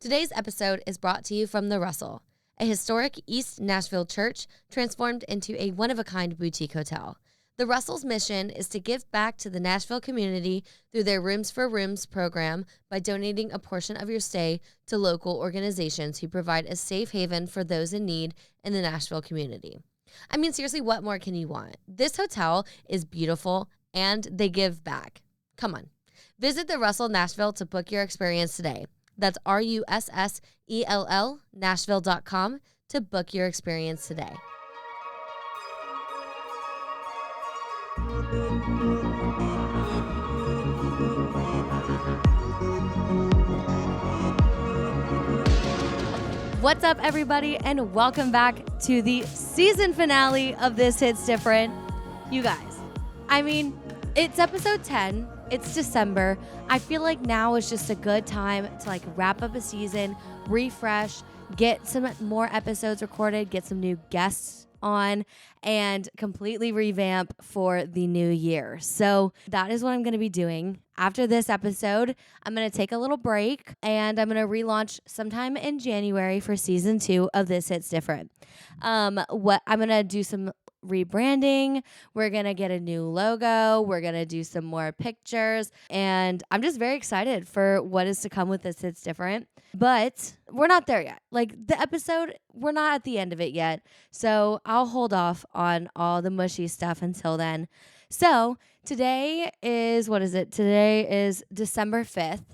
Today's episode is brought to you from The Russell, a historic East Nashville church transformed into a one-of-a-kind boutique hotel. The Russell's mission is to give back to the Nashville community through their Rooms for Rooms program by donating a portion of your stay to local organizations who provide a safe haven for those in need in the Nashville community. I mean, seriously, what more can you want? This hotel is beautiful and they give back. Come on. Visit the Russell Nashville to book your experience today. That's RUSSELL Nashville.com to book your experience today. What's up, everybody, and welcome back to the season finale of This Hits Different. You guys, I mean, it's episode 10. It's December. I feel like now is just a good time to wrap up a season, refresh, get some more episodes recorded, get some new guests on, and completely revamp for the new year. So that is what I'm going to be doing. After this episode, I'm going to take a little break and I'm going to relaunch sometime in January for season 2 of This Hits Different. I'm going to do some rebranding. We're going to get a new logo. We're going to do some more pictures. And I'm just very excited for what is to come with This Hits Different. But we're not there yet. The episode, we're not at the end of it yet. So I'll hold off on all the mushy stuff until then. So today is, Today is December 5th.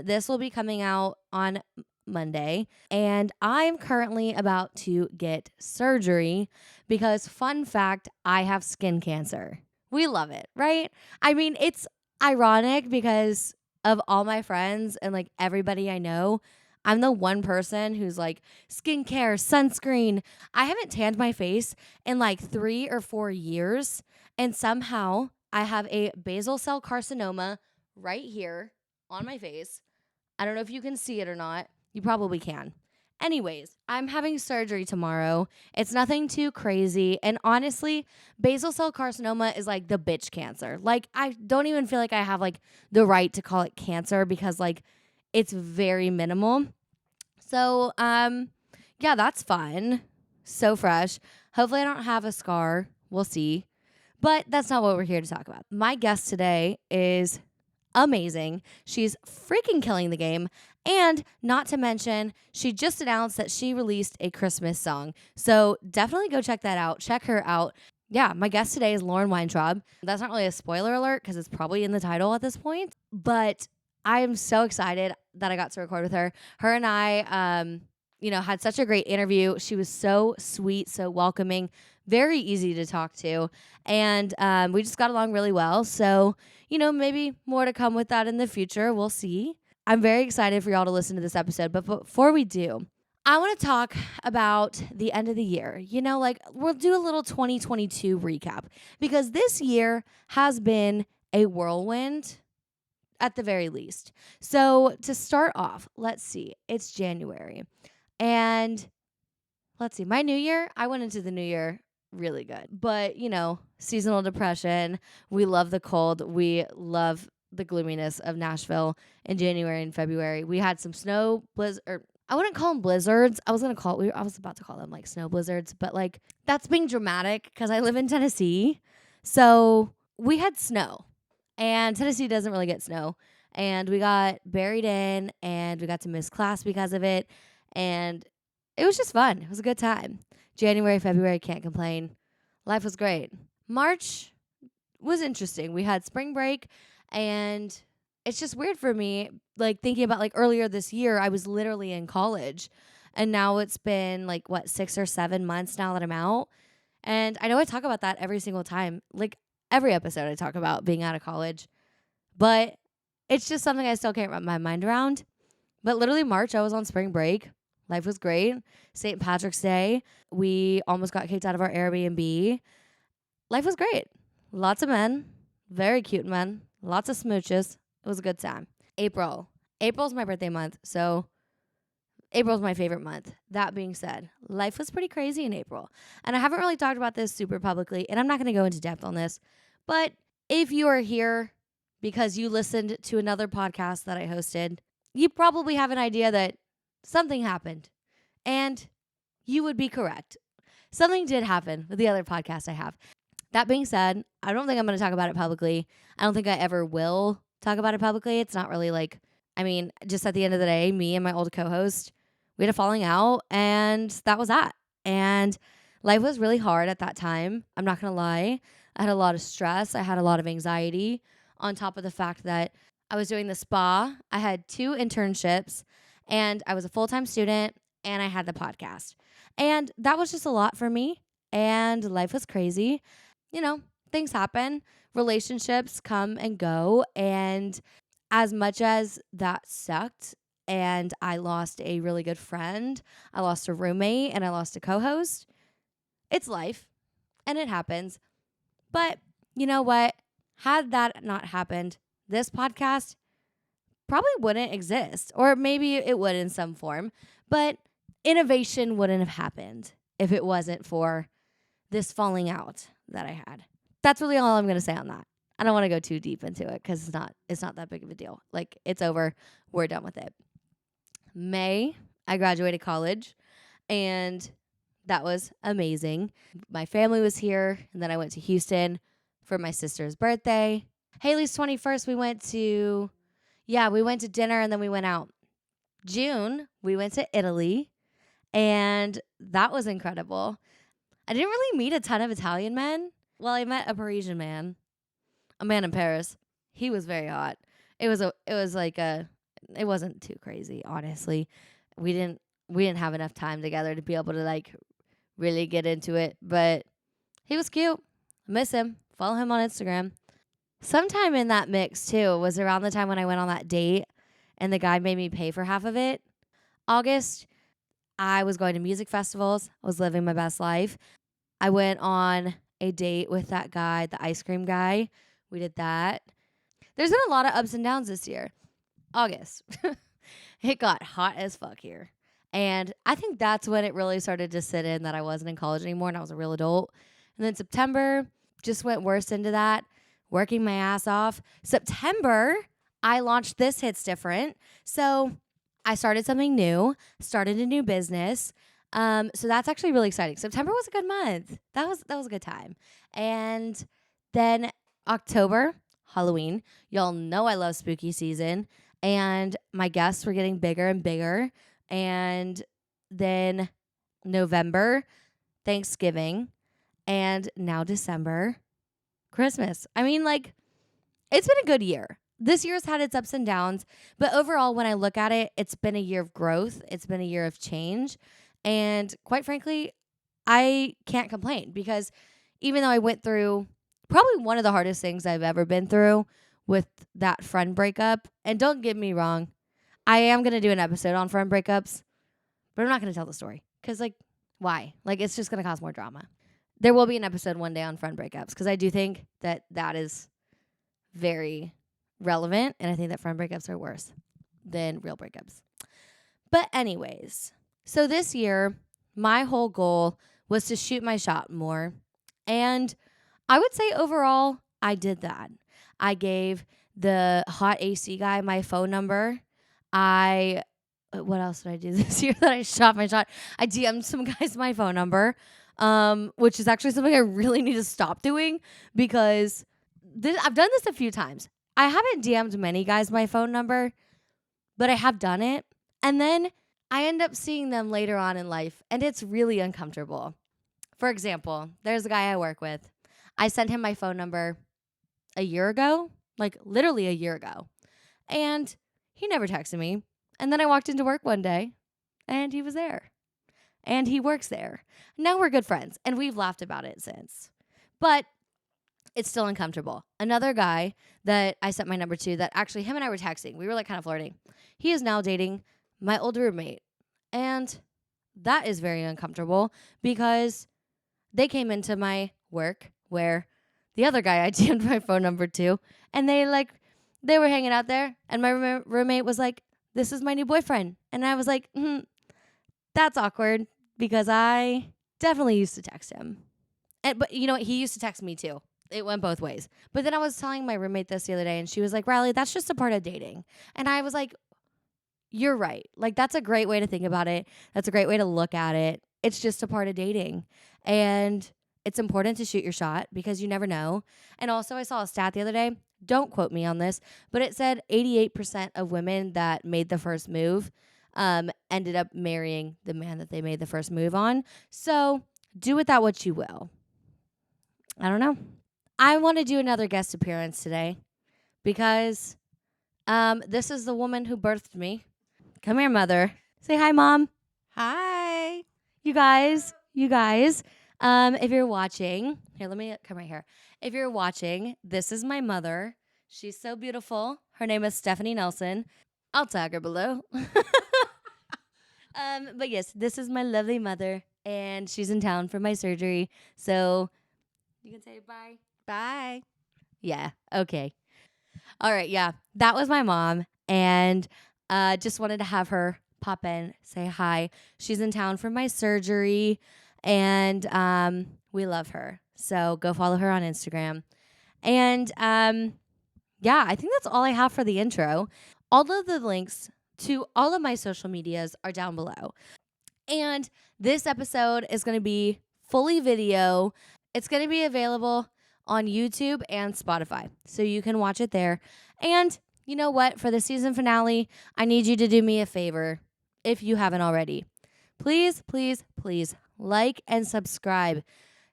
This will be coming out on Monday, and I'm currently about to get surgery because, fun fact, I have skin cancer. We love it, right? I mean, it's ironic because of all my friends and everybody I know, I'm the one person who's skincare, sunscreen. I haven't tanned my face in 3 or 4 years, and somehow I have a basal cell carcinoma right here on my face. I don't know if you can see it or not. You probably can. Anyways, I'm having surgery tomorrow. It's nothing too crazy. And honestly, basal cell carcinoma is the bitch cancer. I don't even feel like I have the right to call it cancer because it's very minimal. So, yeah, that's fun. So fresh. Hopefully I don't have a scar. We'll see. But that's not what we're here to talk about. My guest today is amazing. She's freaking killing the game. And not to mention, she just announced that she released a Christmas song. So definitely go check that out. Check her out. Yeah, my guest today is Lauren Weintraub. That's not really a spoiler alert because it's probably in the title at this point. But I am so excited that I got to record with her. Her and I, had such a great interview. She was so sweet, so welcoming, very easy to talk to. And we just got along really well. So, maybe more to come with that in the future. We'll see. I'm very excited for y'all to listen to this episode. But before we do, I want to talk about the end of the year. We'll do a little 2022 recap because this year has been a whirlwind at the very least. So to start off, let's see. It's January. And let's see. My new year, I went into the new year really good. But, seasonal depression. We love the cold. We love the gloominess of Nashville in January and February. We had some snow blizzard. I wouldn't call them blizzards. I was about to call them snow blizzards, but that's being dramatic because I live in Tennessee. So we had snow, and Tennessee doesn't really get snow. And we got buried in, and we got to miss class because of it. And it was just fun. It was a good time. January, February, can't complain. Life was great. March was interesting. We had spring break. And it's just weird for me, thinking about earlier this year, I was literally in college. And now it's been 6 or 7 months now that I'm out. And I know I talk about that every single time. Every episode I talk about being out of college. But it's just something I still can't wrap my mind around. But literally March, I was on spring break. Life was great. St. Patrick's Day, we almost got kicked out of our Airbnb. Life was great. Lots of men. Very cute men. Lots of smooches. It was a good time. April. April's my birthday month, so April's my favorite month. That being said, life was pretty crazy in April. And I haven't really talked about this super publicly, and I'm not going to go into depth on this. But if you are here because you listened to another podcast that I hosted, you probably have an idea that something happened, and you would be correct. Something did happen with the other podcast I have. That being said, I don't think I'm going to talk about it publicly. I don't think I ever will talk about it publicly. It's not really like, just at the end of the day, me and my old co-host, we had a falling out, and that was that. And life was really hard at that time. I'm not going to lie. I had a lot of stress. I had a lot of anxiety on top of the fact that I was doing the spa. I had 2 internships, and I was a full-time student, and I had the podcast. And that was just a lot for me, and life was crazy. Things happen. Relationships come and go. And as much as that sucked, and I lost a really good friend, I lost a roommate, and I lost a co-host, it's life, and it happens. But you know what? Had that not happened, this podcast probably wouldn't exist. Or maybe it would in some form. But innovation wouldn't have happened if it wasn't for this falling out that I had. That's really all I'm going to say on that. I don't want to go too deep into it because it's not that big of a deal. Like, it's over. We're done with it. May, I graduated college, and that was amazing. My family was here, and then I went to Houston for my sister's birthday. Haley's 21st, we went to dinner, and then we went out. June, we went to Italy, and that was incredible. I didn't really meet a ton of Italian men. Well, I met a Parisian man, a man in Paris. He was very hot. It wasn't too crazy, honestly. We didn't have enough time together to be able to like really get into it, but he was cute. I miss him. Follow him on Instagram. Sometime in that mix too was around the time when I went on that date and the guy made me pay for half of it. August, I was going to music festivals. I was living my best life. I went on a date with that guy, the ice cream guy. We did that. There's been a lot of ups and downs this year. August. It got hot as fuck here. And I think that's when it really started to sit in that I wasn't in college anymore and I was a real adult. And then September just went worse into that, working my ass off. September, I launched This Hits Different. So I started something new, started a new business. So that's actually really exciting. September was a good month. That was a good time. And then October, Halloween. Y'all know I love spooky season. And my guests were getting bigger and bigger. And then November, Thanksgiving. And now December, Christmas. It's been a good year. This year's had its ups and downs. But overall, when I look at it, it's been a year of growth. It's been a year of change. And quite frankly, I can't complain because even though I went through probably one of the hardest things I've ever been through with that friend breakup, and don't get me wrong, I am going to do an episode on friend breakups, but I'm not going to tell the story because, why? It's just going to cause more drama. There will be an episode one day on friend breakups because I do think that is very relevant, and I think that friend breakups are worse than real breakups. But anyways, so this year, my whole goal was to shoot my shot more. And I would say overall, I did that. I gave the hot AC guy my phone number. What else did I do this year that I shot my shot? I DM'd some guys my phone number, which is actually something I really need to stop doing because I've done this a few times. I haven't DM'd many guys my phone number, but I have done it. And then I end up seeing them later on in life, and it's really uncomfortable. For example, there's a guy I work with. I sent him my phone number a year ago, literally a year ago, and he never texted me. And then I walked into work one day, and he was there, and he works there. Now we're good friends, and we've laughed about it since. But it's still uncomfortable. Another guy that I sent my number to that actually him and I were texting. We were kind of flirting. He is now dating my old roommate. And that is very uncomfortable because they came into my work where the other guy I DM'd my phone number to, and they were hanging out there, and my roommate was like, "This is my new boyfriend." And I was like, that's awkward because I definitely used to text him. But you know what? He used to text me too. It went both ways. But then I was telling my roommate this the other day, and she was like, "Riley, that's just a part of dating." And I was like, you're right. Like, that's a great way to think about it. That's a great way to look at it. It's just a part of dating. And it's important to shoot your shot because you never know. And also, I saw a stat the other day. Don't quote me on this, but it said 88% of women that made the first move ended up marrying the man that they made the first move on. So do with that what you will. I don't know. I want to do another guest appearance today because this is the woman who birthed me. Come here, mother. Say hi, Mom. Hi. You guys, if you're watching, here, let me come right here. If you're watching, this is my mother. She's so beautiful. Her name is Stephanie Nelson. I'll tag her below. But yes, this is my lovely mother, and she's in town for my surgery. So you can say bye. Bye. Yeah. Okay. All right. Yeah. That was my mom, and just wanted to have her pop in, say hi. She's in town for my surgery, and we love her. So go follow her on Instagram. And yeah, I think that's all I have for the intro. All of the links to all of my social medias are down below. And this episode is going to be fully video. It's going to be available on YouTube and Spotify, so you can watch it there. And you know what? For the season finale, I need you to do me a favor if you haven't already. Please, please, please like and subscribe.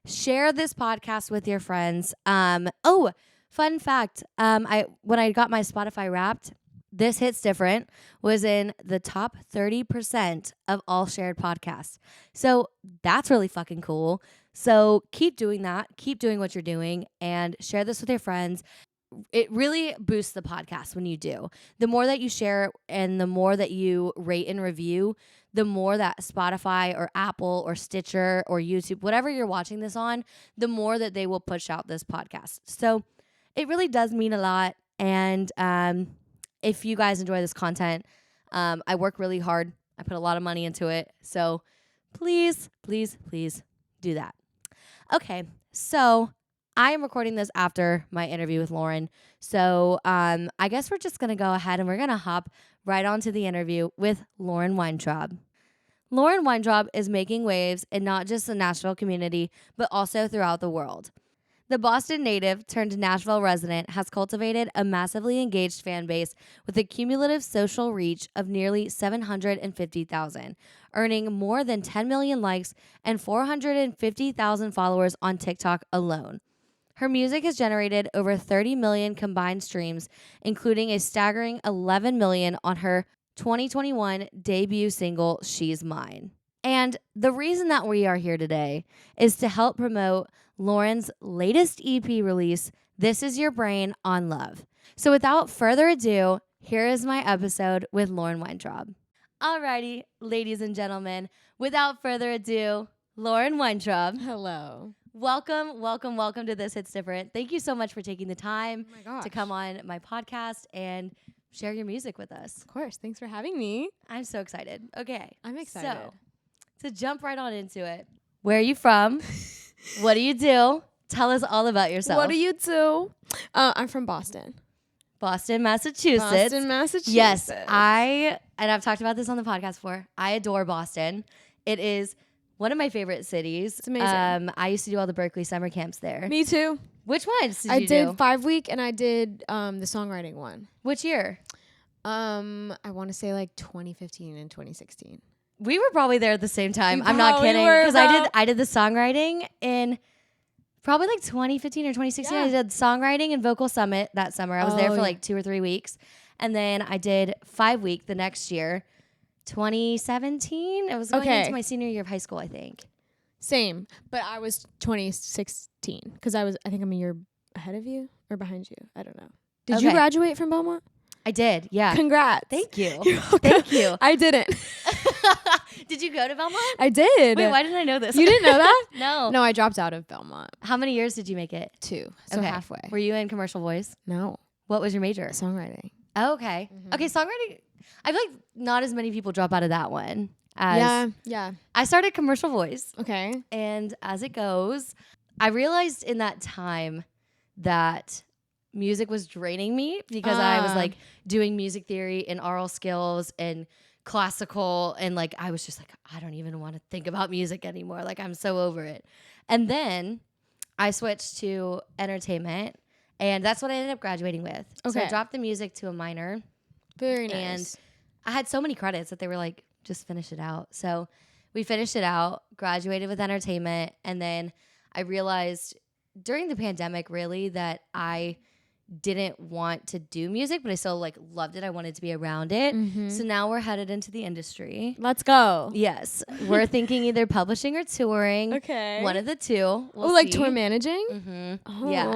Share this podcast with your friends. Oh, fun fact. When I got my Spotify Wrapped, This Hits Different was in the top 30% of all shared podcasts. So that's really fucking cool. So keep doing that. Keep doing what you're doing and share this with your friends. It really boosts the podcast when you do. The more that you share and the more that you rate and review, the more that Spotify or Apple or Stitcher or YouTube, whatever you're watching this on, the more that they will push out this podcast. So it really does mean a lot. And if you guys enjoy this content, I work really hard. I put a lot of money into it. So please, please, please do that. Okay, so I am recording this after my interview with Lauren. So I guess we're just going to go ahead and we're going to hop right onto the interview with Lauren Weintraub. Lauren Weintraub is making waves in not just the Nashville community, but also throughout the world. The Boston native turned Nashville resident has cultivated a massively engaged fan base with a cumulative social reach of nearly 750,000, earning more than 10 million likes and 450,000 followers on TikTok alone. Her music has generated over 30 million combined streams, including a staggering 11 million on her 2021 debut single, She's Mine. And the reason that we are here today is to help promote Lauren's latest EP release, This Is Your Brain on Love. So without further ado, here is my episode with Lauren Weintraub. Alrighty, ladies and gentlemen, without further ado, Lauren Weintraub. Hello. Welcome to This Hits Different. Thank you so much for taking the time to come on my podcast and share your music with us. Of course. Thanks for having me. I'm so excited. Okay. I'm excited. So, to jump right on into it, where are you from? What do you do? Tell us all about yourself. What do you do? I'm from Boston. Boston, Massachusetts. Yes, and I've talked about this on the podcast before. I adore Boston. It is one of my favorite cities. It's amazing. I used to do all the Berkeley summer camps there. Me too. Which ones did I you do? did 5-week and I did the songwriting one. Which year? I want to say like 2015 and 2016. We were probably there at the same time. You I'm not probably kidding. were, Because I did the songwriting in probably like 2015 or 2016. Yeah. I did songwriting and vocal summit that summer. I was there for yeah. like 2 or 3 weeks. And then I did 5-week the next year, 2017. It was going into my senior year of high school, I think. Same. But I was 2016 because I think I'm a year ahead of you or behind you. I don't know. Did you graduate from Belmont? I did, yeah. Congrats. Thank you. Thank you. I didn't. Did you go to Belmont? I did. Wait, why didn't I know this? You didn't know that? No. No, I dropped out of Belmont. How many years did you make it? 2. So halfway. Were you in commercial voice? No. What was your major? Songwriting. Oh, okay. Mm-hmm. Okay, songwriting. I feel like not as many people drop out of that one. Yeah. I started commercial voice. Okay. And as it goes, I realized in that time that music was draining me because I was like doing music theory and oral skills and classical, and like I was just like, I don't even want to think about music anymore. Like I'm so over it. And then I switched to entertainment, and that's what I ended up graduating with. So I dropped the music to a minor. Very nice. And I had so many credits that they were like, just finish it out. So we finished it out, graduated with entertainment, and then I realized during the pandemic really that I didn't want to do music, but I still like loved it. I wanted to be around it. So now we're headed into the industry. Let's go. Yes. We're thinking either publishing or touring. Okay. One of the two. We'll like see. tour managing? Yeah.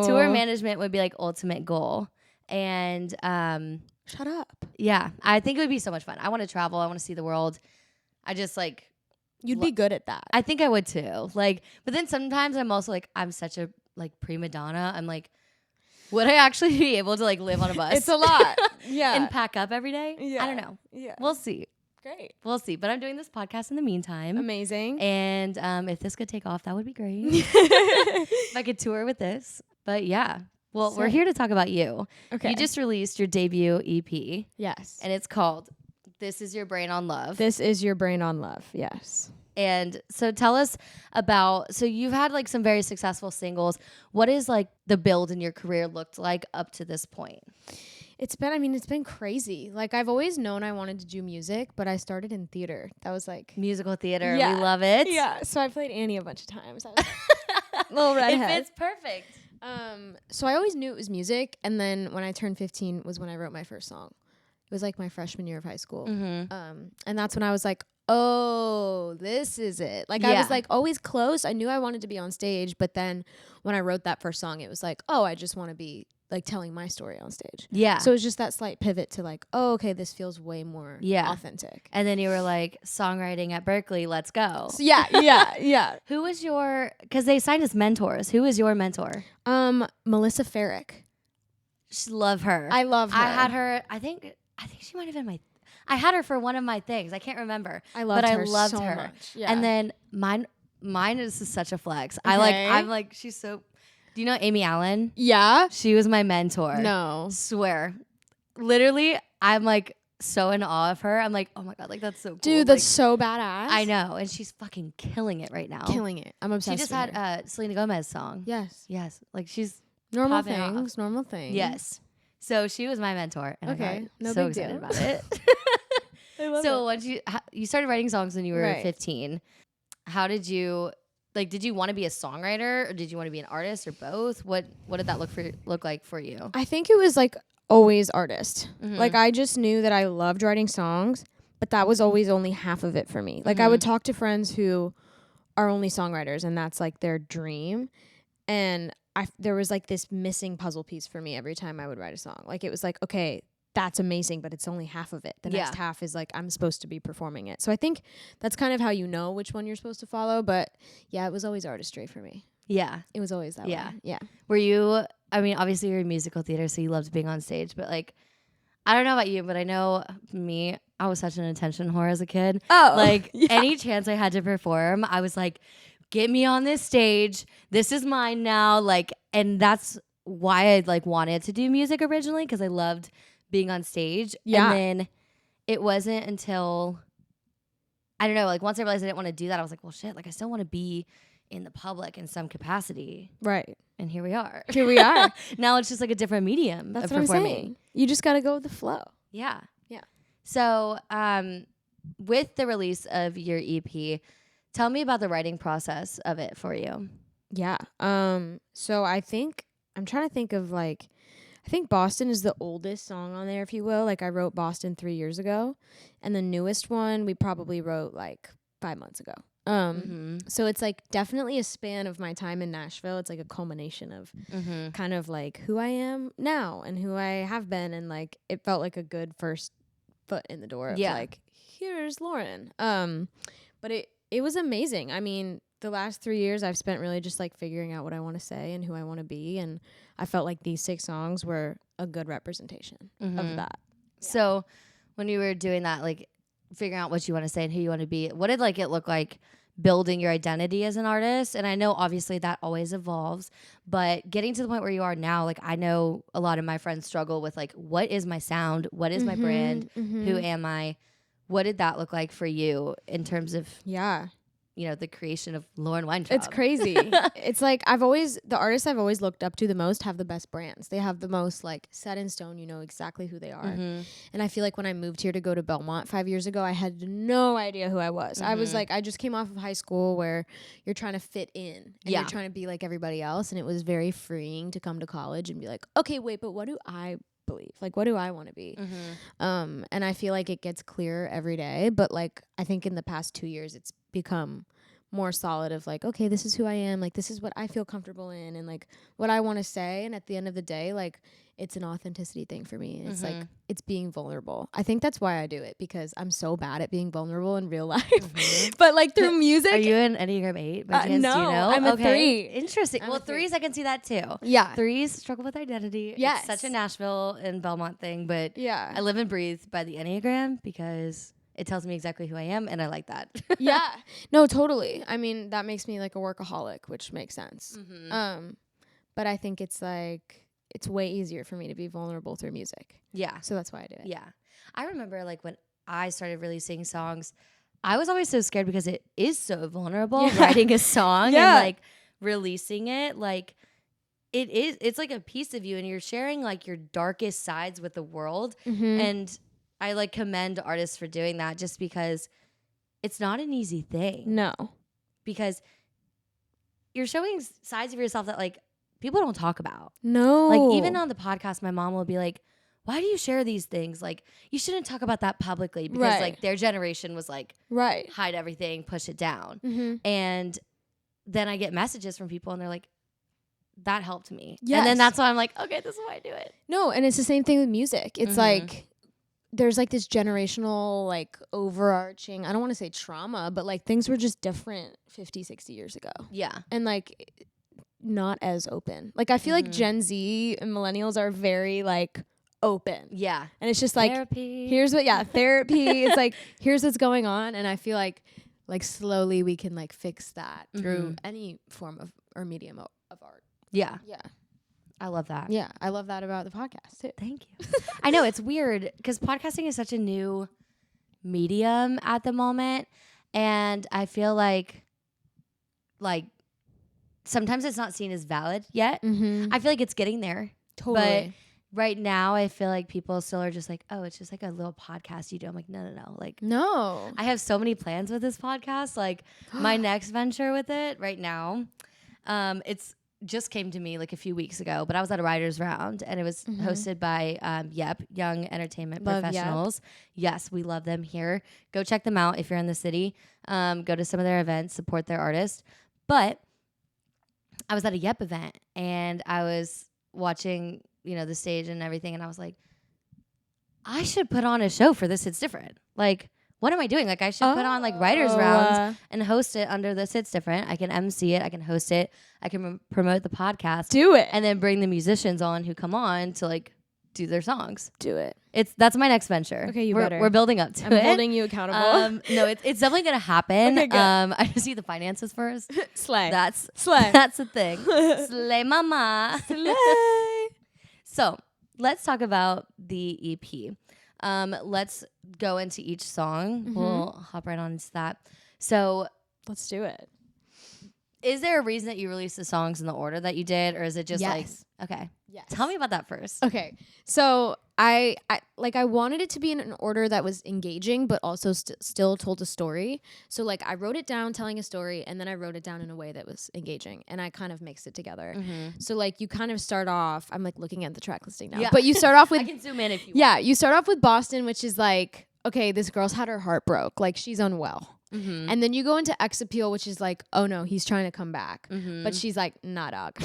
Tour management would be like ultimate goal. And shut up. yeah, I think it would be so much fun. I want to travel. I want to see the world. I just like you'd be good at that. I think I would too. Like, but then sometimes I'm also like, I'm such a like prima donna. I'm like, would I actually be able to like live on a bus? It's a lot. Yeah. And pack up every day? Yeah. I don't know. Yeah. We'll see. Great. We'll see. But I'm doing this podcast in the meantime. Amazing. And if this could take off, that would be great. If I could tour with this. But yeah. Well, we're here to talk about you. Okay. You just released your debut EP. Yes. And it's called This Is Your Brain on Love. This is your brain on love. Yes. And so tell us about, so you've had like some very successful singles. What is like the build in your career looked like up to this point? It's been crazy. Like I've always known I wanted to do music, but I started in theater. That was like musical theater. Yeah. We love it. Yeah. So I played Annie a bunch of times. I was little redhead. It fits perfect. So I always knew it was music. And then when I turned 15 was when I wrote my first song. It was like my freshman year of high school. And that's when I was like, oh, this is it. Like I was like always close. I knew I wanted to be on stage, but then when I wrote that first song, it was like, oh, I just want to be like telling my story on stage. Yeah. So it was just that slight pivot to like, oh, okay, this feels way more authentic. And then you were like, songwriting at Berkeley, let's go. So yeah. Who was your, because they signed as mentors. Who was your mentor? Melissa Farrick. Just love her. I love her. I had her, I think she might have been I had her for one of my things. I can't remember. I loved her so her. much. Yeah. And then mine is such a flex. Okay. I'm like, she's so, do you know Amy Allen? Yeah. She was my mentor. No. Swear. Literally, I'm like so in awe of her. I'm like, oh my God, like that's so cool. Dude, that's so badass. I know. And she's fucking killing it right now. Killing it. I'm obsessed She just with had a Selena Gomez song. Yes. Yes. Like she's Normal popping off. things. Normal things. Yes. So she was my mentor. And Okay. I got No so big excited deal. about it. I love So it. once you started writing songs when you were Right. 15, how did you did you want to be a songwriter or did you want to be an artist or both? What did that look like for you? I think it was like always artist. Mhm. Like I just knew that I loved writing songs, but that was always only half of it for me. Like I would talk to friends who are only songwriters and that's like their dream. And there was like this missing puzzle piece for me every time I would write a song. Like it was like, okay, that's amazing, but it's only half of it. The next half is like, I'm supposed to be performing it. So I think that's kind of how you know which one you're supposed to follow. But yeah, it was always artistry for me. Yeah. It was always that way. Yeah. Were you, I mean, obviously you're in musical theater, so you loved being on stage, but like, I don't know about you, but I know me, I was such an attention whore as a kid. Oh. Like any chance I had to perform, I was like, get me on this stage. This is mine now. Like, and that's why I like wanted to do music originally, because I loved being on stage. Yeah. And then it wasn't until, I don't know, like once I realized I didn't want to do that, I was like, well, shit, like I still want to be in the public in some capacity. Right. And here we are. Here we are. Now it's just like a different medium That's of what performing. I'm saying. You just got to go with the flow. Yeah. Yeah. So with the release of your EP, tell me about the writing process of it for you. Yeah. So I'm trying to think of like, I think Boston is the oldest song on there, if you will. Like I wrote Boston 3 years ago, and the newest one we probably wrote like 5 months ago. So it's like definitely a span of my time in Nashville. It's like a culmination of kind of like who I am now and who I have been, and like it felt like a good first foot in the door of like, here's Lauren. But it was amazing. I mean, the last 3 years I've spent really just like figuring out what I want to say and who I want to be, and I felt like these 6 songs were a good representation of that. So when you were doing that, like figuring out what you want to say and who you want to be, what did like it look like building your identity as an artist. And I know obviously that always evolves, but getting to the point where you are now, like I know a lot of my friends struggle with like, what is my sound? What is my brand? Who am I? What did that look like for you in terms of the creation of Lauren Weintraub? It's crazy. It's like the artists I've always looked up to the most have the best brands. They have the most like set in stone, you know exactly who they are. And I feel like when I moved here to go to Belmont 5 years ago, I had no idea who I was. I was like, I just came off of high school where you're trying to fit in and you're trying to be like everybody else. And it was very freeing to come to college and be like, okay, wait, but what do I believe? Like, what do I want to be? And I feel like it gets clearer every day. But like, I think in the past 2 years, it's become more solid of like, okay, this is who I am. Like, this is what I feel comfortable in and like what I want to say. And at the end of the day, like, it's an authenticity thing for me. It's like, it's being vulnerable. I think that's why I do it, because I'm so bad at being vulnerable in real life. But like through music. Are you an Enneagram 8 by chance? No, do you know? I'm a 3. Interesting. I'm well, a 3. 3s, I can see that too. Yeah. 3s struggle with identity. Yes. It's such a Nashville and Belmont thing, but yeah, I live and breathe by the Enneagram because it tells me exactly who I am, and I like that. yeah. No, totally. I mean, that makes me like a workaholic, which makes sense. But I think it's like, it's way easier for me to be vulnerable through music. Yeah. So that's why I do it. Yeah. I remember like when I started releasing songs, I was always so scared because it is so vulnerable writing a song and like releasing it. Like it's like a piece of you and you're sharing like your darkest sides with the world. And I like commend artists for doing that just because it's not an easy thing. No. Because you're showing sides of yourself that like people don't talk about. No. Like even on the podcast, my mom will be like, why do you share these things? Like you shouldn't talk about that publicly because like their generation was like, hide everything, push it down. And then I get messages from people and they're like, that helped me. Yes. And then that's why I'm like, okay, this is why I do it. No. And it's the same thing with music. It's like, there's like this generational, like overarching, I don't want to say trauma, but like things were just different 50, 60 years ago. Yeah. And like not as open. Like I feel like Gen Z and millennials are very like open. Yeah. And it's just like, therapy. Here's what, therapy. It's like, here's what's going on. And I feel like slowly we can like fix that through any form of or medium of art. Yeah. Yeah. I love that. Yeah, I love that about the podcast too. Thank you. I know it's weird because podcasting is such a new medium at the moment, and I feel like sometimes it's not seen as valid yet. I feel like it's getting there. Totally. But right now, I feel like people still are just like, oh, it's just like a little podcast you do. I'm like, no. Like, no. I have so many plans with this podcast. Like my next venture with it right now, it's just came to me like a few weeks ago, but I was at a writer's round and it was hosted by Young Entertainment Professionals. Yes, we love them here. Go check them out if you're in the city. Go to some of their events, support their artists. But I was at a Yep event and I was watching, the stage and everything, and I was like, I should put on a show for This It's Different. Like, what am I doing? Like, I should put on like writers rounds and host it under This It's Different. I can MC it. I can host it. I can promote the podcast. Do it. And then bring the musicians on who come on to like do their songs. Do it. That's my next venture. Okay, we're building up to it. I'm holding you accountable. No, it's definitely gonna happen. Okay, I just need the finances first. Slay. That's the thing. Slay mama. Slay. So let's talk about the EP. Let's go into each song. We'll hop right on into that. So let's do it. Is there a reason that you released the songs in the order that you did, or is it just like, okay? Yes. Tell me about that first. Okay. So I wanted it to be in an order that was engaging, but also still told a story. So like I wrote it down telling a story, and then I wrote it down in a way that was engaging, and I kind of mixed it together. So like you kind of start off, I'm like looking at the track listing now, but you start off with, I can zoom in if you want. Yeah, you start off with Boston, which is like, okay, this girl's had her heart broke, like she's unwell. And then you go into X Appeal, which is like, oh no, he's trying to come back. But she's like, nah, dog.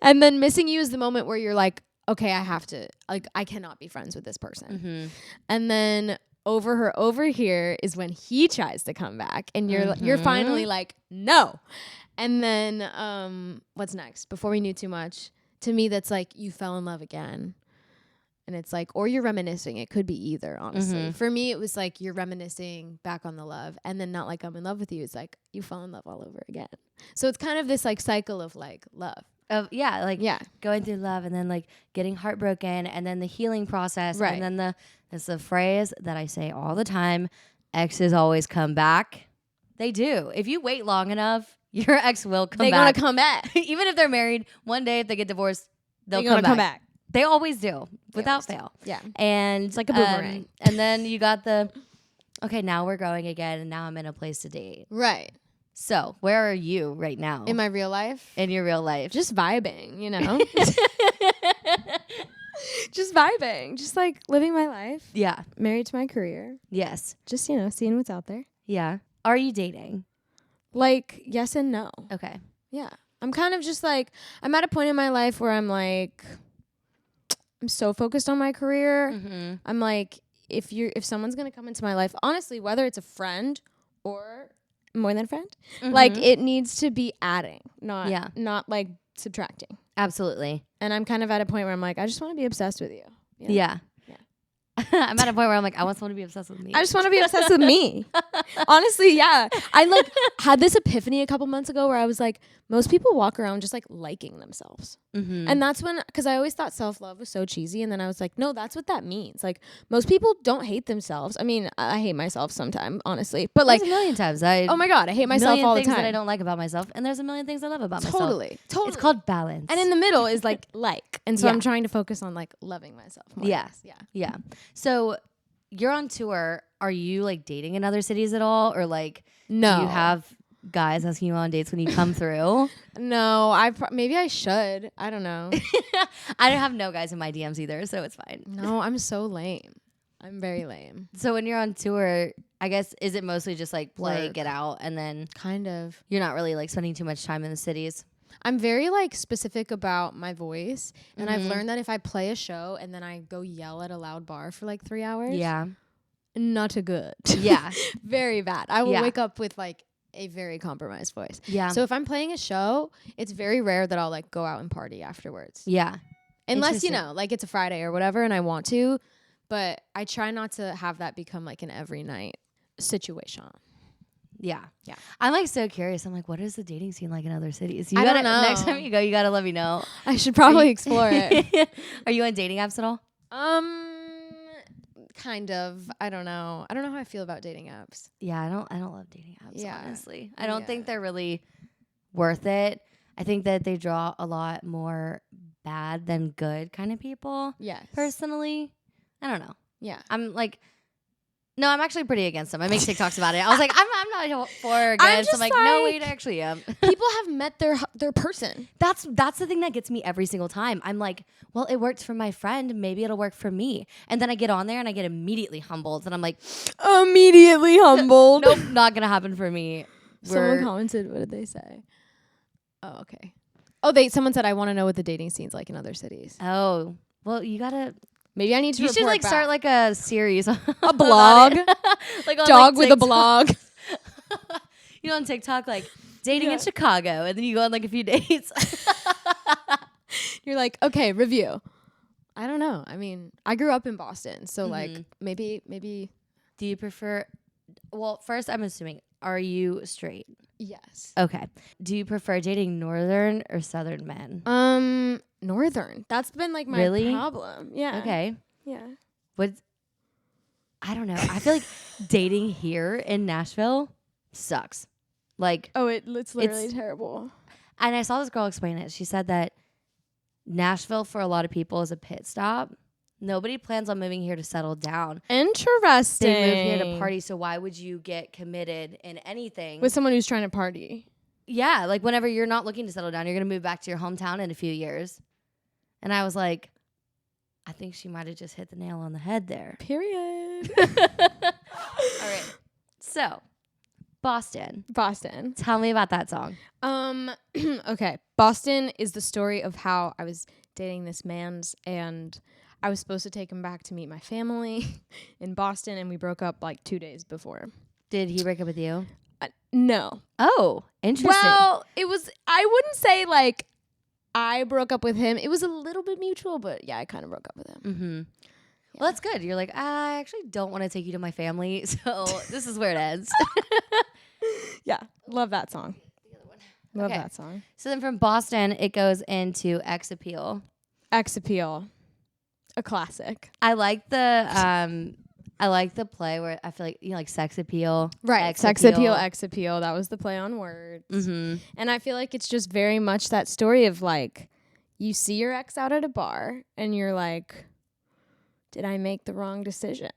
And then Missing You is the moment where you're like, okay, I have to, like, I cannot be friends with this person. And then Over Here is when he tries to come back, and you're finally like, no. And then what's next? Before We Knew Too Much, to me, that's like, you fell in love again. And it's like, or you're reminiscing. It could be either, honestly. Mhm. For me, it was like you're reminiscing back on the love, and then not like I'm in love with you. It's like you fall in love all over again. So it's kind of this like cycle of like love. Yeah, like Yeah. going through love and then like getting heartbroken and then the healing process. Right. And then there's the phrase that I say all the time, exes always come back. They do. If you wait long enough, your ex will come They're back. gonna come back. Even if they're married, one day if they get divorced, they'll They're gonna come back. They always do, without always do. fail. Yeah. And It's like a boomerang. And then you got okay, now we're going again, and now I'm in a place to date. Right. So where are you right now? In my real life? In your real life? Just vibing, you know? Just vibing. Just like living my life. Yeah. Married to my career. Yes. Just, you know, seeing what's out there. Yeah. Are you dating? Like, yes and no. Okay. Yeah. I'm kind of just like, I'm at a point in my life where I'm like, I'm so focused on my career. Mm-hmm. I'm like, if someone's gonna come into my life, honestly, whether it's a friend or more than a friend, like it needs to be adding, not like subtracting. Absolutely. And I'm kind of at a point where I'm like, I just want to be obsessed with you. You know? Yeah. I'm at a point where I'm like, I want someone to be obsessed with me. I just want to be obsessed with me. Honestly, yeah. I like had this epiphany a couple months ago where I was like, most people walk around just like liking themselves. Mm-hmm. And that's when, because I always thought self-love was so cheesy. And then I was like, no, that's what that means. Like most people don't hate themselves. I mean, I hate myself sometimes, honestly. But like there's a million times. Oh my God, I hate myself all the time. Things that I don't like about myself. And there's a million things I love about myself. Totally. It's called balance. And in the middle is like. And so I'm trying to focus on like loving myself more. Yeah. Yeah. So you're on tour. Are you like dating in other cities at all? Or like, no. Do you have guys asking you on dates when you come through? No, maybe I should. I don't know. I don't have no guys in my DMs either, so it's fine. No, I'm so lame. I'm very lame. So when you're on tour, I guess, is it mostly just like play, Work. get out, and then kind of you're not really like spending too much time in the cities? I'm very like specific about my voice, and I've learned that if I play a show and then I go yell at a loud bar for like 3 hours, Yeah. not a good. Yeah. Very bad. I will Yeah. wake up with like a very compromised voice. Yeah. So if I'm playing a show, it's very rare that I'll like go out and party afterwards. Yeah. Unless, you Interesting. know, like it's a Friday or whatever and I want to, but I try not to have that become like an every night situation. Yeah. Yeah. I'm like so curious. I'm like, what is the dating scene like in other cities? I don't know. Next time you go, you gotta let me know. I should probably explore it. Are you on dating apps at all? Kind of. I don't know. I don't know how I feel about dating apps. Yeah, I don't love dating apps, Yeah. honestly. I don't Yeah. think they're really worth it. I think that they draw a lot more bad than good kind of people. Yes. Personally. I don't know. Yeah. I'm like, no, I'm actually pretty against them. I make TikToks about it. I was like, I'm not for or against. I'm just like, no, like- wait, I actually am. People have met their person. That's the thing that gets me every single time. I'm like, well, it worked for my friend. Maybe it'll work for me. And then I get on there and I get immediately humbled. And I'm like, Immediately humbled. nope, not gonna happen for me. Someone commented. What did they say? Oh, okay. Oh, someone said, I want to know what the dating scene's like in other cities. Oh, well, you gotta. Maybe I need to. You should report like back. start like a series, a blog. like on, Dog like, with a TikTok. blog. You know, on TikTok, like dating in Yeah. Chicago, and then you go on like a few dates. You're like, okay, review. I don't know. I mean, I grew up in Boston, so like maybe. Do you prefer? Well, first, I'm assuming, are you straight? Yes. Okay. Do you prefer dating northern or southern men? Northern. That's been like my Really? problem. Yeah. Okay. Yeah. What? I don't know. I feel like dating here in Nashville sucks. Like, Oh, it's literally It's- terrible. and I saw this girl explain it. She said that Nashville for a lot of people is a pit stop. Nobody plans on moving here to settle down. Interesting. They move here to party. So why would you get committed in anything? with someone who's trying to party. Yeah, like whenever you're not looking to settle down, you're gonna move back to your hometown in a few years. And I was like, I think she might have just hit the nail on the head there. Period. All right. So, Boston. Boston. Tell me about that song. Okay. Boston is the story of how I was dating this man's and I was supposed to take him back to meet my family in Boston and we broke up like 2 days before. Did he break up with you? No. Oh, interesting. Well, I wouldn't say like I broke up with him. It was a little bit mutual, but yeah, I kind of broke up with him. Mm-hmm. Yeah. Well, that's good. You're like, I actually don't want to take you to my family, so this is where it ends. Yeah, love that song. Love Okay. that song. So then from Boston, it goes into X Appeal. X Appeal, a classic. I like the play where I feel like, you know, like sex appeal. Right, sex appeal, X Appeal. That was the play on words. Mm-hmm. And I feel like it's just very much that story of like, you see your ex out at a bar and you're like, did I make the wrong decision?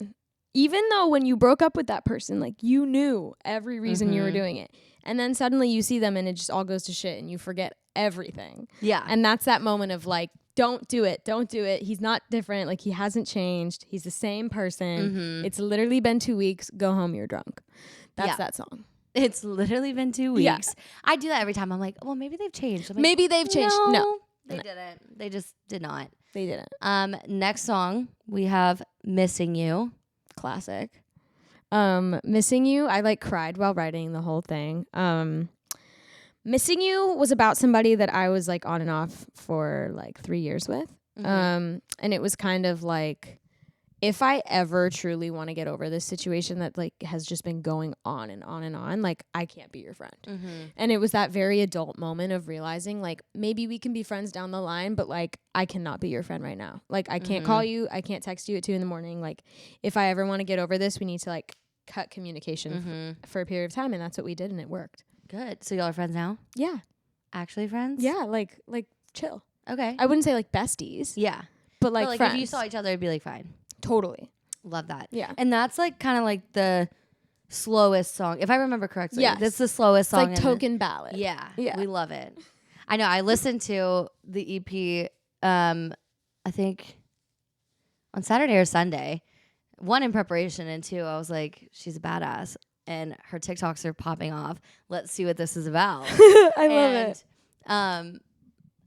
Even though when you broke up with that person, like you knew every reason you were doing it. And then suddenly you see them and it just all goes to shit and you forget everything. Yeah. And that's that moment of like, don't do it. Don't do it. He's not different. Like he hasn't changed. He's the same person. Mm-hmm. It's literally been 2 weeks. Go home. You're drunk. That's that song. It's literally been 2 weeks. Yeah. I do that every time. I'm like, well, maybe they've changed. I'm like, Maybe they've changed. No, they didn't. They just did not. they didn't. Next song, we have Missing You. Classic. Missing You, I like cried while writing the whole thing. Missing You was about somebody that I was like on and off for like 3 years with. Mm-hmm. And it was kind of like, if I ever truly want to get over this situation that like has just been going on and on and on, like I can't be your friend. Mm-hmm. And it was that very adult moment of realizing like maybe we can be friends down the line, but like I cannot be your friend right now. Like I can't call you. I can't text you at 2 a.m. Like if I ever want to get over this, we need to like cut communication for a period of time. And that's what we did. And it worked. Good. So y'all are friends now? Yeah. Actually friends? Yeah. Like chill. Okay. I wouldn't say like besties, Yeah. but like friends. if you saw each other, it'd be like fine. Totally. Love that. Yeah. And that's like kind of like the slowest song. If I remember correctly. Yes. That's the slowest song. It's like token ballad. Yeah. Yeah. We love it. I know. I listened to the EP, I think on Saturday or Sunday. 1 in preparation and 2, I was like, she's a badass. And her TikToks are popping off. Let's see what this is about. I love it.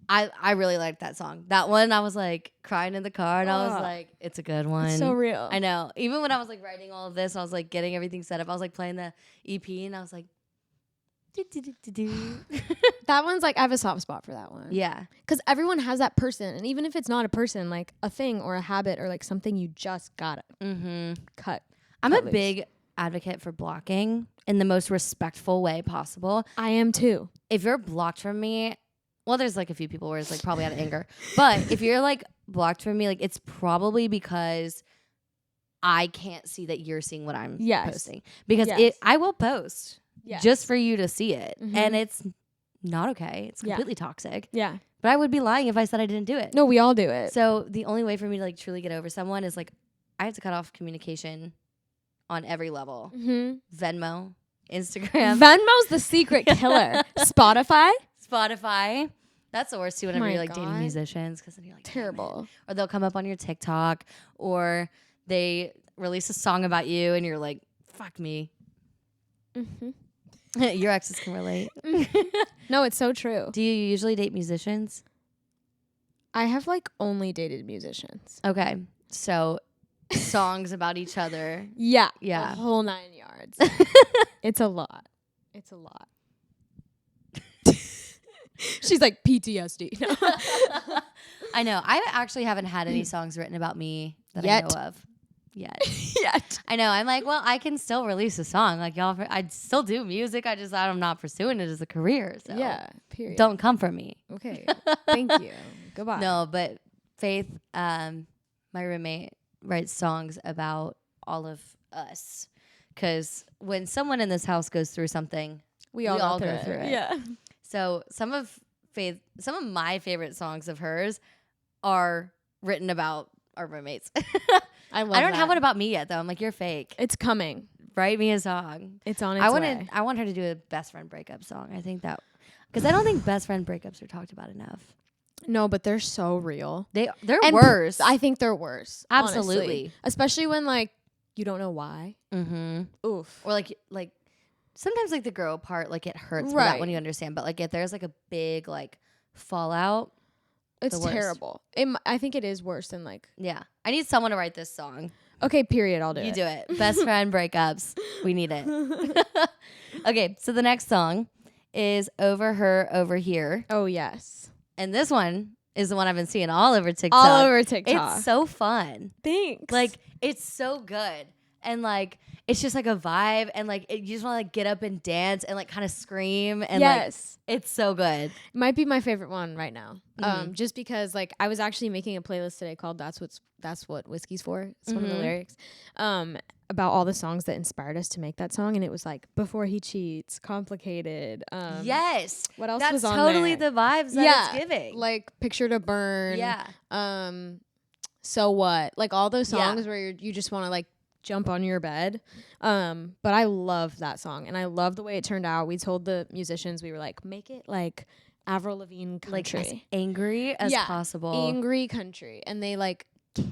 I really liked that song. That one, I was like crying in the car, and I was like, it's a good one. It's so real. I know. Even when I was like writing all of this, I was like getting everything set up. I was like playing the EP, and I was like, That one's like, I have a soft spot for that one. yeah. Because everyone has that person. And even if it's not a person, like a thing or a habit or like something you just gotta cut. I'm cut a loose. big advocate for blocking in the most respectful way possible. I am too. If you're blocked from me, well, there's like a few people where it's like probably out of anger. But if you're like blocked from me, like it's probably because I can't see that you're seeing what I'm posting. Because I will post just for you to see it. And it's not okay. It's completely toxic. Yeah. But I would be lying if I said I didn't do it. No, we all do it. So the only way for me to like truly get over someone is like I have to cut off communication on every level. Venmo, Instagram. Venmo's the secret killer. Spotify. That's the worst too whenever My you're like dating God. musicians because then you're like Terrible. or they'll come up on your TikTok or they release a song about you and you're like, fuck me. Your exes can relate. No, it's so true. Do you usually date musicians? I have like only dated musicians. Okay. So songs about each other. Yeah. Yeah. The whole 9 yards. It's a lot. It's a lot. She's like PTSD. No. I know. I actually haven't had any songs written about me that Yet. I know of. Yet. Yet. I know. I'm like, well, I can still release a song. Like y'all, I still do music. I'm not pursuing it as a career. So Yeah. Period. don't come for me. Okay. Thank you. Goodbye. No, but Faith, my roommate, writes songs about all of us. Because when someone in this house goes through something, we all go through it. Yeah. So some of my favorite songs of hers are written about our roommates. I love I don't that. have one about me yet though. I'm like, you're fake. It's coming. Write me a song. It's on its way. I want her to do a best friend breakup song. I think that because I don't think best friend breakups are talked about enough. No, but they're so real. They're And worse. I think they're worse. Absolutely. Honestly. Especially when like you don't know why. Oof. Or like sometimes like the girl part like it hurts Right. that when you understand. But like if there's like a big like fallout, It's the worst. terrible. I think it is worse than like. yeah. I need someone to write this song. Okay, period. I'll do it. You do it. Best friend breakups. We need it. Okay, so the next song is Over Her, Over Here. Oh yes. And this one is the one I've been seeing all over TikTok. All over TikTok. It's so fun. Thanks. Like, it's so good. And like, it's just like a vibe. And like, you just want to like get up and dance and like kind of scream. And yes. like, it's so good. It might be my favorite one right now. Just because like I was actually making a playlist today called That's What Whiskey's For. It's one of the lyrics. About all the songs that inspired us to make that song. And it was like Before He Cheats, Complicated. Yes. What else That's was on totally there? the vibes that it's giving. Like Picture to Burn. Yeah. So What? Like all those songs where you just want to like jump on your bed. But I love that song. And I love the way it turned out. We told the musicians, we were like, make it like Avril Lavigne country. Like as angry as possible. Angry country. And they like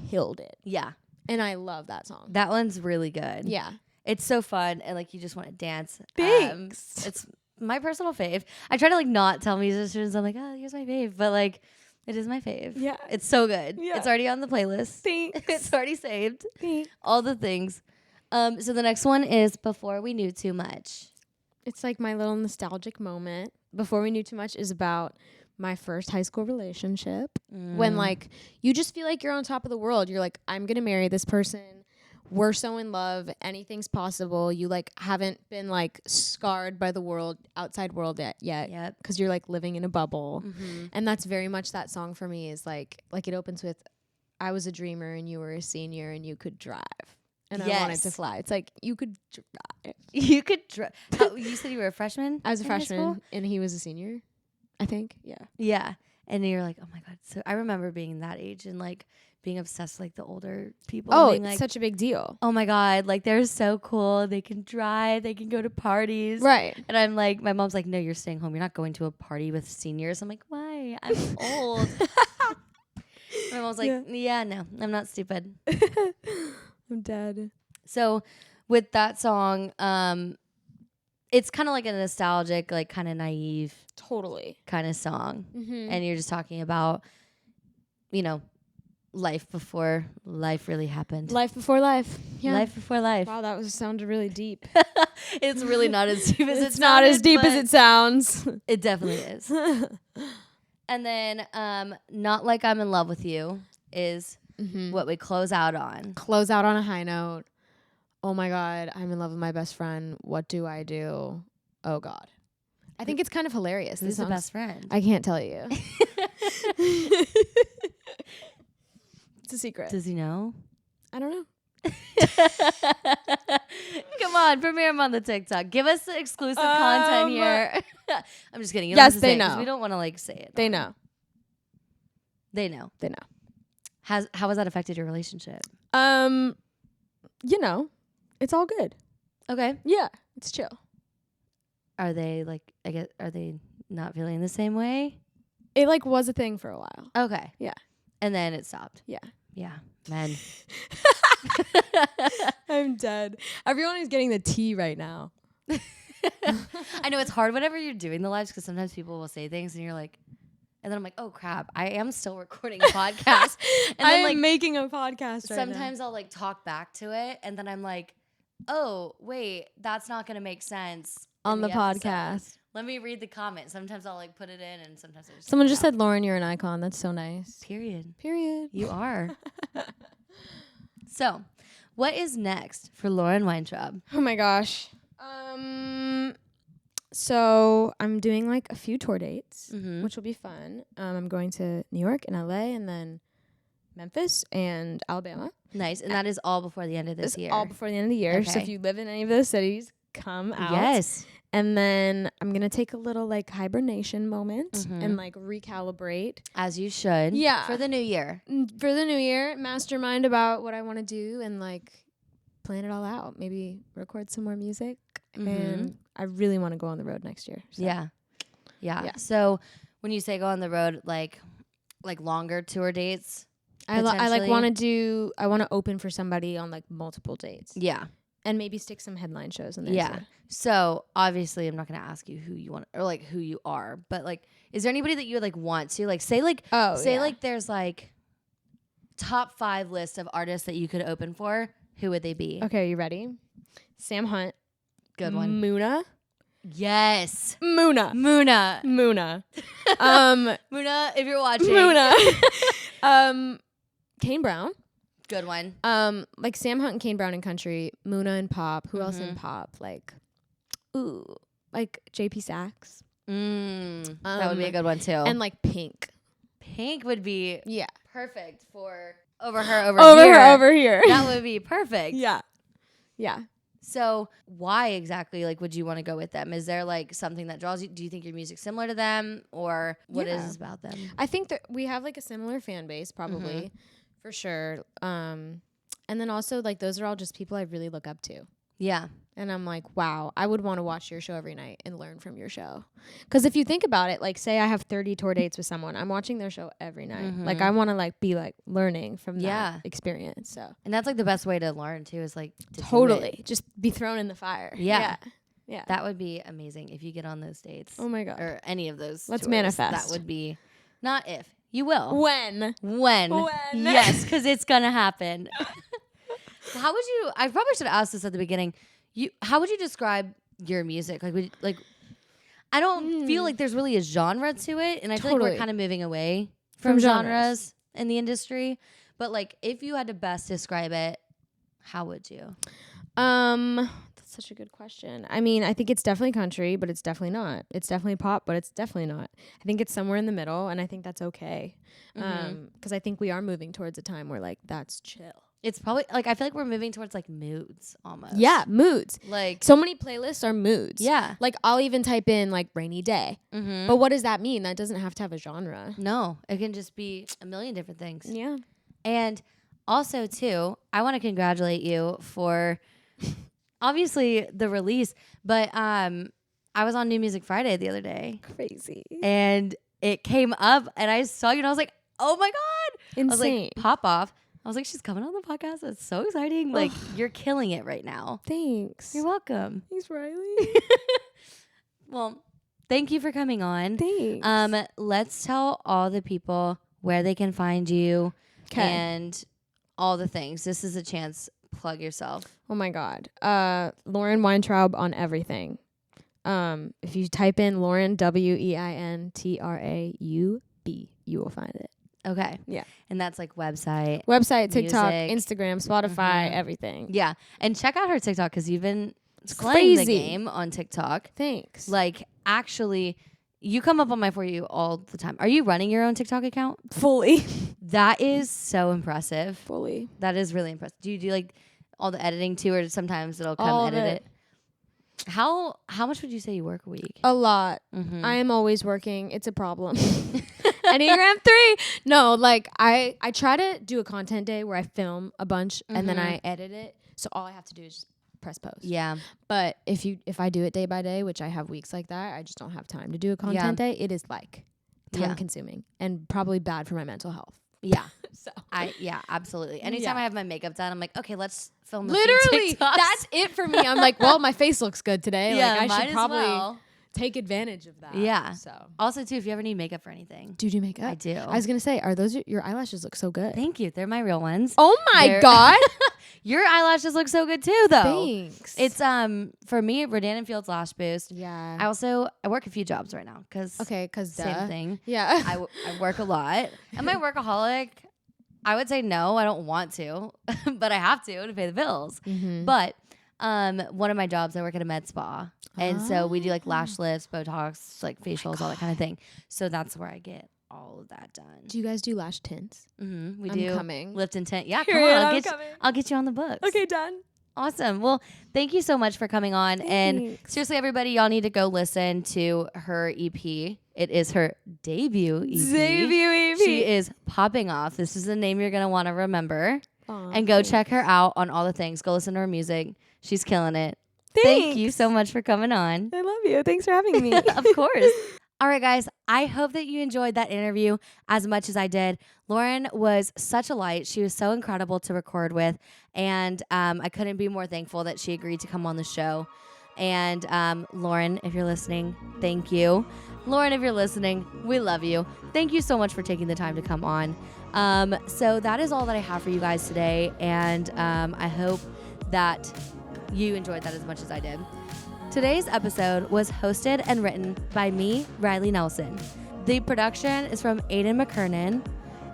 killed it. Yeah. And I love that song. That one's really good. Yeah. It's so fun. And like, you just want to dance. Thanks. It's my personal fave. I try to like not tell musicians, I'm like, oh, here's my fave. But like, it is my fave. Yeah. It's so good. Yeah. It's already on the playlist. Thanks. It's already saved. Thanks. All the things. So the next one is Before We Knew Too Much. It's like my little nostalgic moment. Before We Knew Too Much is about my first high school relationship. When like you just feel like you're on top of the world. You're like, I'm gonna marry this person. We're so in love. Anything's possible. You like haven't been like scarred by the outside world yet. Yep. Because you're like living in a bubble. And that's very much that song for me is like it opens with, I was a dreamer and you were a senior and you could drive. And I wanted to fly. It's like, you could drive. You could drive. You said you were a freshman? I was a in high school? freshman and he was a senior, I think. Yeah. Yeah. And you're like, oh my God. So I remember being that age and like being obsessed with like the older people. Oh, being it's like, such a big deal. oh my God, like they're so cool. They can drive. They can go to parties. Right. And I'm like, my mom's like, no, you're staying home. You're not going to a party with seniors. I'm like, why? I'm old. My mom's like, yeah, no, I'm not stupid. I'm dead. So with that song, it's kind of like a nostalgic, like kind of naive Totally. kind of song. Mm-hmm. And you're just talking about, you know, life before life really happened. Life before life. Yeah. Life before life. Wow, that sounded really deep. It's really not as deep as it's not as deep as it sounds. It definitely is. And then Not Like I'm in Love with You is what we close out on. Close out on a high note. Oh my God, I'm in love with my best friend. What do I do? Oh God. I think it's kind of hilarious. Who's the best friend? I can't tell you. It's a secret. Does he know? I don't know. Come on, premiere him on the TikTok. Give us the exclusive content here. I'm just kidding. You Yes, don't have to they say it 'cause know. we don't want to like say it. They know. They know. They know. How has that affected your relationship? You know, it's all good. Okay. Yeah, it's chill. Are they like? I guess are they not feeling the same way? It like was a thing for a while. Okay. Yeah. And then it stopped. Yeah. Yeah. Men. I'm dead. Everyone is getting the tea right now. I know it's hard whenever you're doing the lives because sometimes people will say things and you're like, and then I'm like, oh crap, I am still recording a podcast. And I then am like making a podcast right sometimes I'll like talk back to it and then I'm like, oh wait, that's not gonna make sense on in the episode. podcast. Let me read the comment. Sometimes I'll like put it in and sometimes I just Someone just said, Lauren, you're an icon. That's so nice. Period. You are. So, what is next for Lauren Weintraub? Oh my gosh. So I'm doing like a few tour dates, which will be fun. I'm going to New York and LA and then Memphis and Alabama. Nice. And that is all before the end of this year. All before the end of the year. So Okay. if you live in any of those cities, come out. Yes. And then I'm going to take a little like hibernation moment and like recalibrate. As you should. Yeah. For the new year. For the new year, mastermind about what I want to do and like plan it all out. Maybe record some more music. And I really want to go on the road next year. So. Yeah. So when you say go on the road, like longer tour dates, I like potentially? I want to open for somebody on like multiple dates. Yeah. And maybe stick some headline shows in there. Yeah. Too. So obviously I'm not going to ask you who you want or like who you are, but like, is there anybody that you would like want to like say like, like there's like top 5 list of artists that you could open for. Who would they be? Okay. Are you ready? Sam Hunt. Good one. Muna. Yes. Muna. Muna. Muna. Muna, if you're watching. Muna. Kane Brown. Good one. Like Sam Hunt and Kane Brown in country. Muna and pop. Who else in pop? Like, like JP Sax. That would be a good one too. And like Pink. Pink would be perfect for over her over here. That would be perfect. Yeah. So why exactly would you want to go with them? Is there something that draws you? Do you think your music's similar to them, or what is it about them? I think that we have a similar fan base, probably, for sure. And then also those are all just people I really look up to. Yeah. And I'm like, wow, I would want to watch your show every night and learn from your show. Because if you think about it, say I have 30 tour dates with someone, I'm watching their show every night. I want to be learning from that experience. So, and that's the best way to learn too is to totally just be thrown in the fire. Yeah. That would be amazing if you get on those dates. Oh my God. Or any of those. Let's tours. manifest. That would be not if. You will. When. Yes, because it's gonna happen. How would you? I probably should have asked this at the beginning. How would you describe your music? I don't feel like there's really a genre to it, and I feel like we're kind of moving away from genres in the industry. But if you had to best describe it, how would you? That's such a good question. I mean, I think it's definitely country, but it's definitely not. It's definitely pop, but it's definitely not. I think it's somewhere in the middle, and I think that's okay. Because I think we are moving towards a time where that's chill. It's probably I feel like we're moving towards moods almost. Yeah, moods. So many playlists are moods. Yeah. I'll even type in rainy day. But what does that mean? That doesn't have to have a genre. No, it can just be a million different things. Yeah. And also too, I want to congratulate you for obviously the release, but I was on New Music Friday the other day. Crazy. And it came up and I saw you and I was like, oh my God. Insane. I was pop off. I was like, she's coming on the podcast. That's so exciting. You're killing it right now. Thanks. You're welcome. Thanks, Riley. Well, thank you for coming on. Thanks. Let's tell all the people where they can find you and all the things. This is a chance. Plug yourself. Oh my God. Lauren Weintraub on everything. If you type in Lauren, WEINTRAUB, you will find it. Okay. Yeah. And that's website, TikTok, music. Instagram, Spotify, everything. Yeah. And check out her TikTok because you've been playing the game on TikTok. Thanks. Actually, you come up on my For You all the time. Are you running your own TikTok account? Fully. That is so impressive. Fully. That is really impressive. Do you do all the editing too, or sometimes it'll come all edit it? How much would you say you work a week? A lot. I am always working. It's a problem. Enneagram 3. No, I try to do a content day where I film a bunch and then I edit it. So all I have to do is just press post. Yeah. But if I do it day by day, which I have weeks like that, I just don't have time to do a content day. It is time consuming and probably bad for my mental health. Yeah. So Absolutely. Anytime I have my makeup done, I'm like, okay, let's film this. Literally, that's it for me. I'm like, well, my face looks good today. Yeah, I might should as probably well take advantage of that. Yeah. So also too, if you ever need makeup for anything. Do you do makeup? I do. I was gonna say, are those your eyelashes look so good? Thank you. They're my real ones. Oh my God. Your eyelashes look so good too, though. Thanks. It's for me, Rodan & Fields Lash Boost. Yeah. I work a few jobs right now because same thing. Yeah. I work a lot. Am I workaholic? I would say no. I don't want to, but I have to pay the bills. But one of my jobs, I work at a med spa, and so we do lash lifts, Botox, facials, all that kind of thing. So that's where I get all of that done. Do you guys do lash tints? We I'm do. Coming. Lift and tint. Yeah, Period, come on. I'll get you on the books. Okay, done. Awesome. Well, thank you so much for coming on. Thanks. And seriously, everybody, y'all need to go listen to her EP. It is her debut EP. She is popping off. This is the name you're going to want to remember. And go check her out on all the things. Go listen to her music. She's killing it. Thank you so much for coming on. I love you. Thanks for having me. Of course. All right, guys, I hope that you enjoyed that interview as much as I did. Lauren was such a light. She was so incredible to record with, and I couldn't be more thankful that she agreed to come on the show. And Lauren, if you're listening, thank you. Lauren, if you're listening, we love you. Thank you so much for taking the time to come on. So that is all that I have for you guys today, and I hope that you enjoyed that as much as I did. Today's episode was hosted and written by me, Riley Nelson. The production is from Aiden McKernan,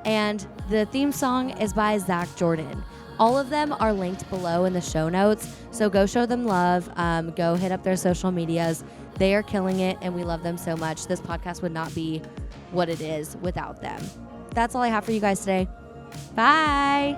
and the theme song is by Zach Jordan. All of them are linked below in the show notes, so go show them love. Go hit up their social medias. They are killing it, and we love them so much. This podcast would not be what it is without them. That's all I have for you guys today. Bye.